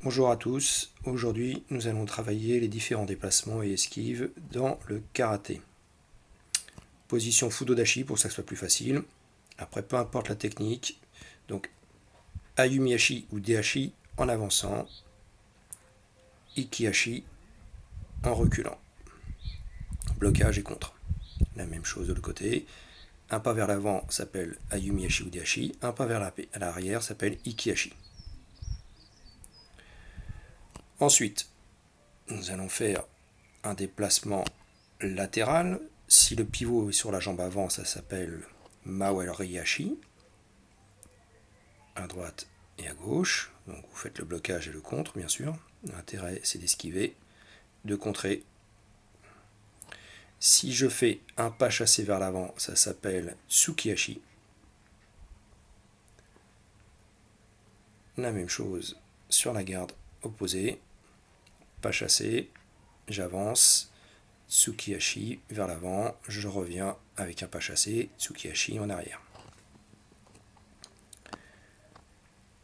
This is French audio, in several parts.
Bonjour à tous, aujourd'hui nous allons travailler les différents déplacements et esquives dans le karaté. Position Fudodashi pour que ça soit plus facile. Après peu importe la technique, donc Ayumihashi ou Dehashi en avançant, Ikihashi en reculant. Blocage et contre. La même chose de l'autre côté. Un pas vers l'avant s'appelle Ayumihashi ou Dehashi, un pas vers l'arrière s'appelle Ikihashi. Ensuite, nous allons faire un déplacement latéral. Si le pivot est sur la jambe avant, ça s'appelle Mawarihashi, à droite et à gauche. Donc vous faites le blocage et le contre, bien sûr. L'intérêt, c'est d'esquiver, de contrer. Si je fais un pas chassé vers l'avant, ça s'appelle Tsukihashi. La même chose sur la garde opposée. Pas chassé, j'avance, Tsukihashi vers l'avant, je reviens avec un pas chassé, Tsukihashi en arrière.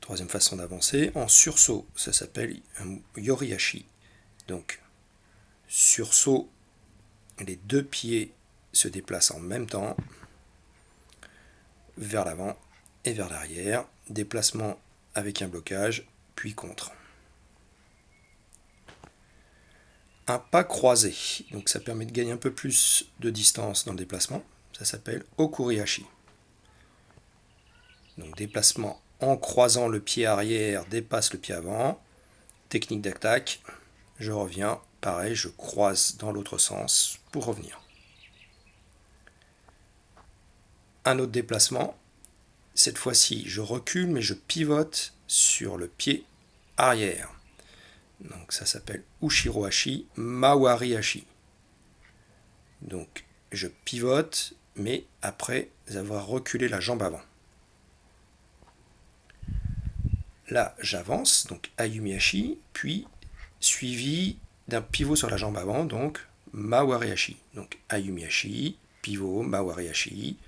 Troisième façon d'avancer, en sursaut, ça s'appelle un Yorihashi. Donc, sursaut, les deux pieds se déplacent en même temps, vers l'avant et vers l'arrière, déplacement avec un blocage, puis contre. Un pas croisé, donc ça permet de gagner un peu plus de distance dans le déplacement, ça s'appelle Okurihashi. Donc déplacement en croisant le pied arrière, dépasse le pied avant, technique d'attaque, je reviens, pareil, je croise dans l'autre sens pour revenir. Un autre déplacement, cette fois-ci je recule mais je pivote sur le pied arrière. Donc ça s'appelle Ushirohashi, Mawarihashi. Donc je pivote, mais après avoir reculé la jambe avant. Là j'avance, donc Ayumihashi, puis suivi d'un pivot sur la jambe avant, donc Mawarihashi. Donc Ayumihashi, pivot, Mawarihashi,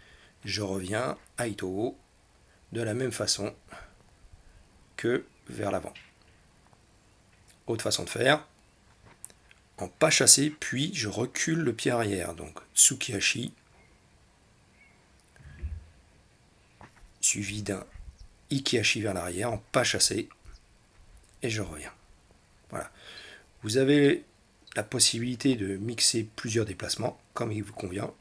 je reviens Aito de la même façon que vers l'avant. Autre façon de faire, en pas chassé, puis je recule le pied arrière, donc Tsukihashi, suivi d'un Ikihashi vers l'arrière, en pas chassé, et je reviens. Voilà. Vous avez la possibilité de mixer plusieurs déplacements, comme il vous convient.